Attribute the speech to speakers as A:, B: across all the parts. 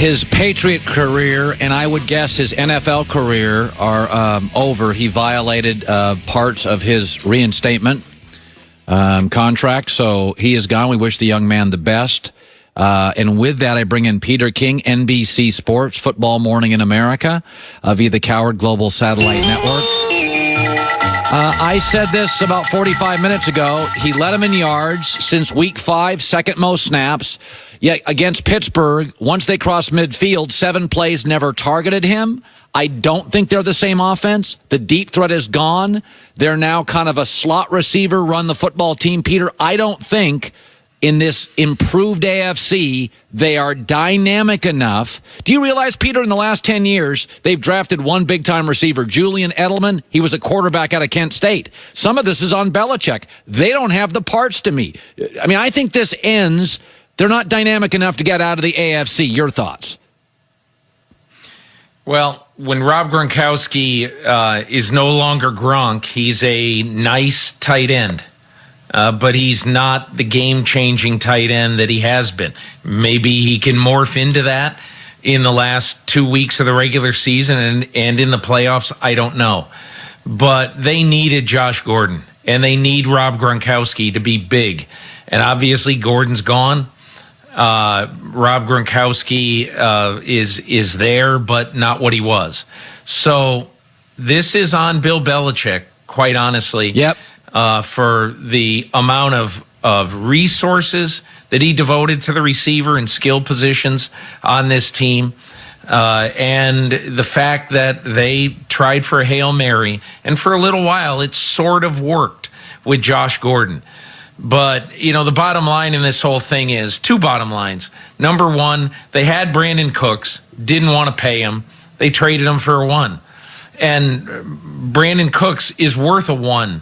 A: His Patriot career, and I would guess his NFL career, are over. He violated parts of his reinstatement contract, so he is gone. We wish the young man the best. And with that, I bring in Peter King, NBC Sports, Football Morning in America, via the Coward Global Satellite Network. I said this about 45 minutes ago. He led him in yards since week 5, second most snaps. Yet against Pittsburgh, once they crossed midfield, 7 plays never targeted him. I don't think they're the same offense. The deep threat is gone. They're now kind of a slot receiver, run the football team. Peter, I don't think in this improved AFC, they are dynamic enough. Do you realize, Peter, in the last 10 years, they've drafted one big-time receiver, Julian Edelman. He was a quarterback out of Kent State. Some of this is on Belichick. They don't have the parts to me. I mean, I think this ends. They're not dynamic enough to get out of the AFC. Your thoughts?
B: Well, when Rob Gronkowski is no longer Gronk, he's a nice tight end. But he's not the game-changing tight end that he has been. Maybe he can morph into that in the last 2 weeks of the regular season and in the playoffs. I don't know. But they needed Josh Gordon, and they need Rob Gronkowski to be big. And obviously, Gordon's gone. Rob Gronkowski is there, but not what he was. So this is on Bill Belichick, quite honestly.
A: Yep.
B: For the amount of resources that he devoted to the receiver and skill positions on this team, and the fact that they tried for a Hail Mary, and for a little while it sort of worked with Josh Gordon. But, you know, the bottom line in this whole thing is 2 bottom lines. Number one, they had Brandon Cooks, didn't want to pay him. They traded him for a 1. And Brandon Cooks is worth a 1.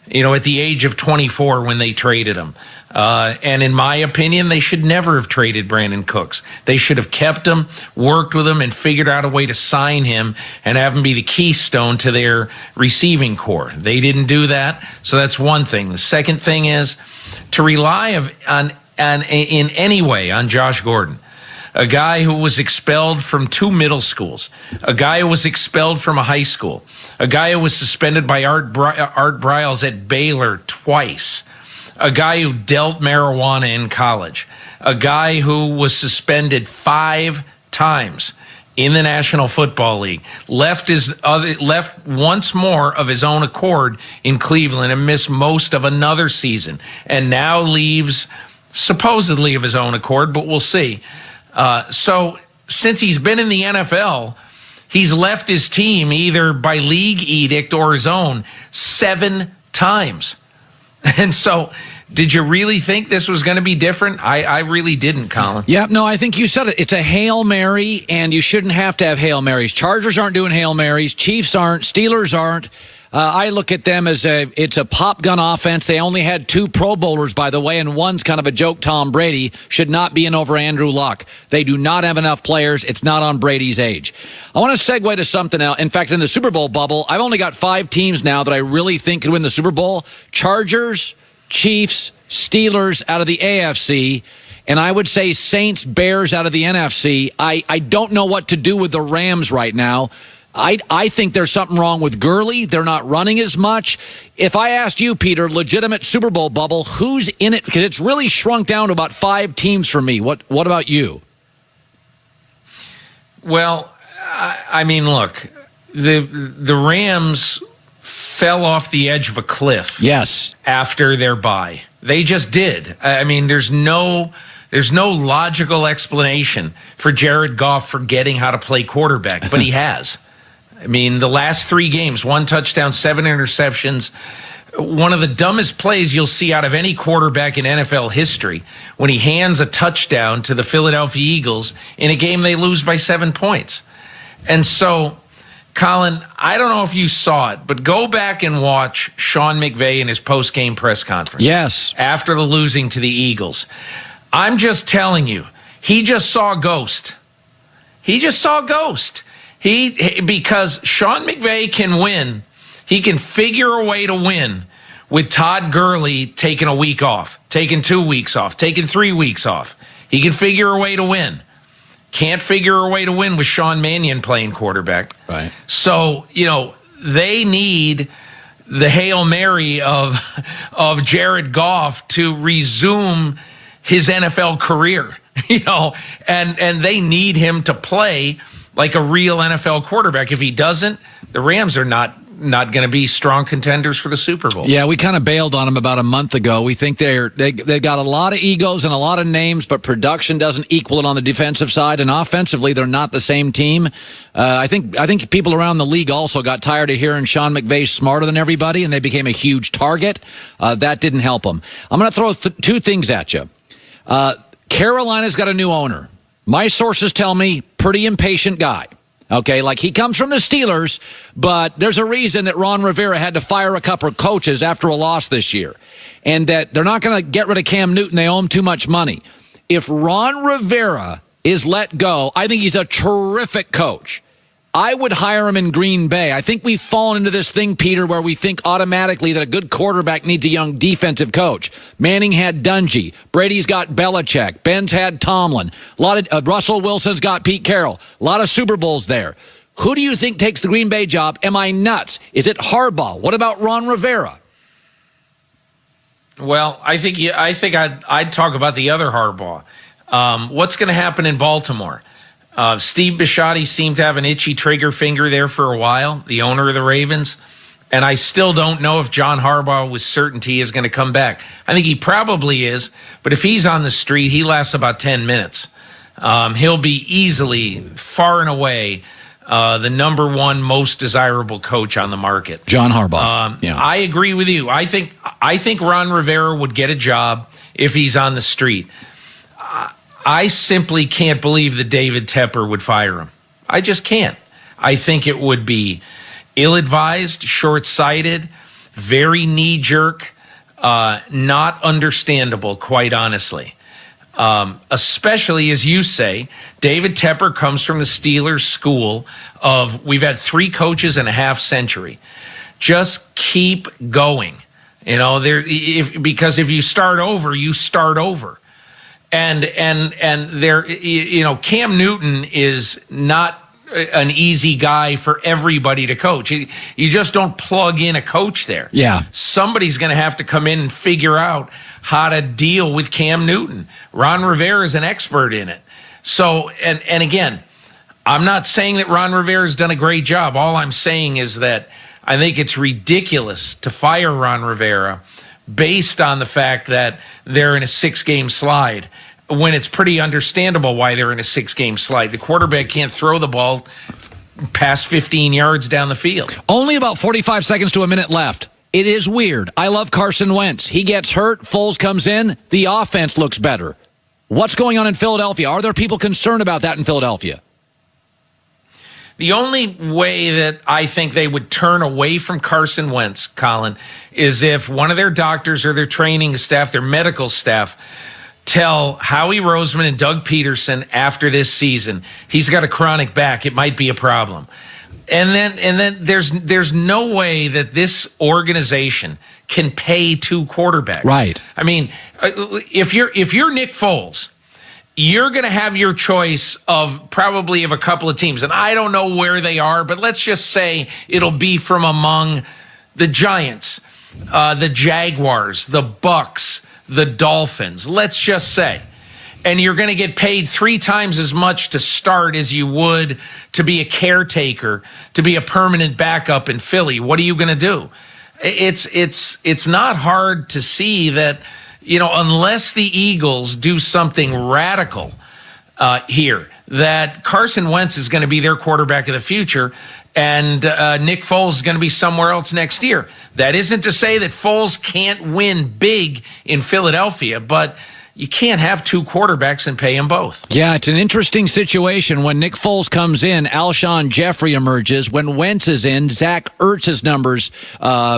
B: You know, at the age of 24 when they traded him. And in my opinion, they should never have traded Brandon Cooks. They should have kept him, worked with him, and figured out a way to sign him and have him be the keystone to their receiving core. They didn't do that, so that's one thing. The second thing is to rely in any way on Josh Gordon. A guy who was expelled from 2 middle schools, a guy who was expelled from a high school, a guy who was suspended by Art Briles at Baylor twice, a guy who dealt marijuana in college, a guy who was suspended 5 times in the National Football League, left once more of his own accord in Cleveland and missed most of another season, and now leaves supposedly of his own accord, but we'll see. So since he's been in the NFL, he's left his team either by league edict or his own 7 times. And so did you really think this was going to be different? I really didn't, Colin.
A: Yeah, no, I think you said it. It's a Hail Mary, and you shouldn't have to have Hail Marys. Chargers aren't doing Hail Marys. Chiefs aren't. Steelers aren't. I look at them as it's a pop gun offense. They only had 2 Pro Bowlers, by the way, and one's kind of a joke. Tom Brady should not be in over Andrew Luck. They do not have enough players. It's not on Brady's age. I want to segue to something else. In fact, in the Super Bowl bubble, I've only got 5 teams now that I really think could win the Super Bowl. Chargers, Chiefs, Steelers out of the AFC, and I would say Saints, Bears out of the NFC. I don't know what to do with the Rams right now. I think there's something wrong with Gurley. They're not running as much. If I asked you, Peter, legitimate Super Bowl bubble, who's in it? Because it's really shrunk down to about 5 teams for me. What about you?
B: Well, I mean, look, the Rams fell off the edge of a cliff.
A: Yes.
B: After their bye. They just did. I mean, there's no logical explanation for Jared Goff forgetting how to play quarterback, but he has. I mean, the last 3 games, 1 touchdown, 7 interceptions. One of the dumbest plays you'll see out of any quarterback in NFL history when he hands a touchdown to the Philadelphia Eagles in a game they lose by 7 points. And so, Colin, I don't know if you saw it, but go back and watch Sean McVay in his post-game press conference.
A: Yes.
B: After the losing to the Eagles. I'm just telling you, he just saw a ghost. He just saw a ghost. Because Sean McVay can win. He can figure a way to win with Todd Gurley taking a week off, taking 2 weeks off, taking 3 weeks off. He can figure a way to win. Can't figure a way to win with Sean Mannion playing quarterback.
A: Right.
B: So, they need the Hail Mary of Jared Goff to resume his NFL career, and they need him to play like a real NFL quarterback. If he doesn't, the Rams are not going to be strong contenders for the Super Bowl.
A: Yeah, we kind of bailed on them about a month ago. We think they got a lot of egos and a lot of names, but production doesn't equal it on the defensive side, and offensively they're not the same team. I think people around the league also got tired of hearing Sean McVay's smarter than everybody, and they became a huge target. That didn't help them. I'm going to throw two things at you. Carolina's got a new owner. My sources tell me pretty impatient guy. Okay, like he comes from the Steelers, but there's a reason that Ron Rivera had to fire a couple of coaches after a loss this year, and that they're not going to get rid of Cam Newton. They owe him too much money. If Ron Rivera is let go, I think he's a terrific coach. I would hire him in Green Bay. I think we've fallen into this thing, Peter, where we think automatically that a good quarterback needs a young defensive coach. Manning had Dungy. Brady's got Belichick. Ben's had Tomlin. A lot of Russell Wilson's got Pete Carroll. A lot of Super Bowls there. Who do you think takes the Green Bay job? Am I nuts? Is it Harbaugh? What about Ron Rivera?
B: Well, I think I'd talk about the other Harbaugh. What's going to happen in Baltimore? Steve Bisciotti seemed to have an itchy trigger finger there for a while, the owner of the Ravens. And I still don't know if John Harbaugh with certainty is going to come back. I think he probably is, but if he's on the street, he lasts about 10 minutes. He'll be easily, far and away, the number one most desirable coach on the market.
A: John Harbaugh. Yeah.
B: I agree with you. I think Ron Rivera would get a job if he's on the street. I simply can't believe that David Tepper would fire him. I just can't. I think it would be ill-advised, short-sighted, very knee-jerk, not understandable, quite honestly. Especially, as you say, David Tepper comes from the Steelers school of we've had 3 coaches in a half century. Just keep going. Because if you start over, you start over. And there, Cam Newton is not an easy guy for everybody to coach. You just don't plug in a coach there.
A: Yeah.
B: Somebody's going to have to come in and figure out how to deal with Cam Newton. Ron Rivera is an expert in it. So, and again, I'm not saying that Ron Rivera has done a great job. All I'm saying is that I think it's ridiculous to fire Ron Rivera based on the fact that they're in a 6-game slide, when it's pretty understandable why they're in a 6-game slide. The quarterback can't throw the ball past 15 yards down the field.
A: Only about 45 seconds to a minute left. It is weird. I love Carson Wentz. He gets hurt. Foles comes in. The offense looks better. What's going on in Philadelphia? Are there people concerned about that in Philadelphia?
B: The only way that I think they would turn away from Carson Wentz, Colin, is if one of their doctors or their training staff, their medical staff, tell Howie Roseman and Doug Peterson after this season, he's got a chronic back, it might be a problem. And then there's no way that this organization can pay 2 quarterbacks.
A: Right.
B: I mean, if you're Nick Foles, you're going to have your choice of a couple of teams. And I don't know where they are, but let's just say it'll be from among the Giants, the Jaguars, the Bucks, the Dolphins, let's just say. And you're going to get paid 3 times as much to start as you would to be a caretaker, to be a permanent backup in Philly. What are you going to do? It's not hard to see that, unless the Eagles do something radical here, that Carson Wentz is going to be their quarterback of the future, and Nick Foles is going to be somewhere else next year. That isn't to say that Foles can't win big in Philadelphia, but you can't have 2 quarterbacks and pay them both.
A: Yeah, it's an interesting situation. When Nick Foles comes in, Alshon Jeffrey emerges. When Wentz is in, Zach Ertz's numbers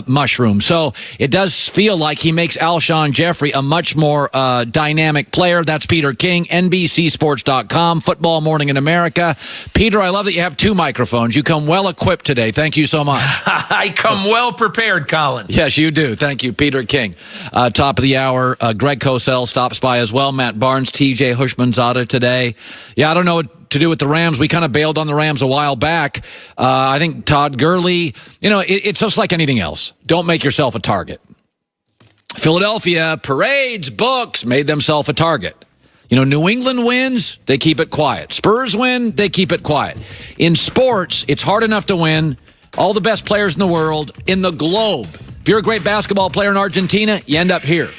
A: mushroom. So it does feel like he makes Alshon Jeffrey a much more dynamic player. That's Peter King, NBCSports.com, Football Morning in America. Peter, I love that you have 2 microphones. You come well equipped today. Thank you so much.
B: I come well prepared, Colin.
A: Yes, you do. Thank you, Peter King. Top of the hour, Greg Cosell stops by as well. Matt Barnes, TJ Hushmanzada today. Yeah, I don't know what to do with the Rams. We kind of bailed on the Rams a while back. I think Todd Gurley, it's just like anything else. Don't make yourself a target. Philadelphia, parades, books, made themselves a target. New England wins, they keep it quiet. Spurs win, they keep it quiet. In sports, it's hard enough to win. All the best players in the world, in the globe. If you're a great basketball player in Argentina, you end up here.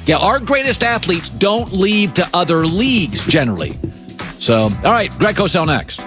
A: Yeah, our greatest athletes don't leave to other leagues generally. So, all right, Greg Cosell next.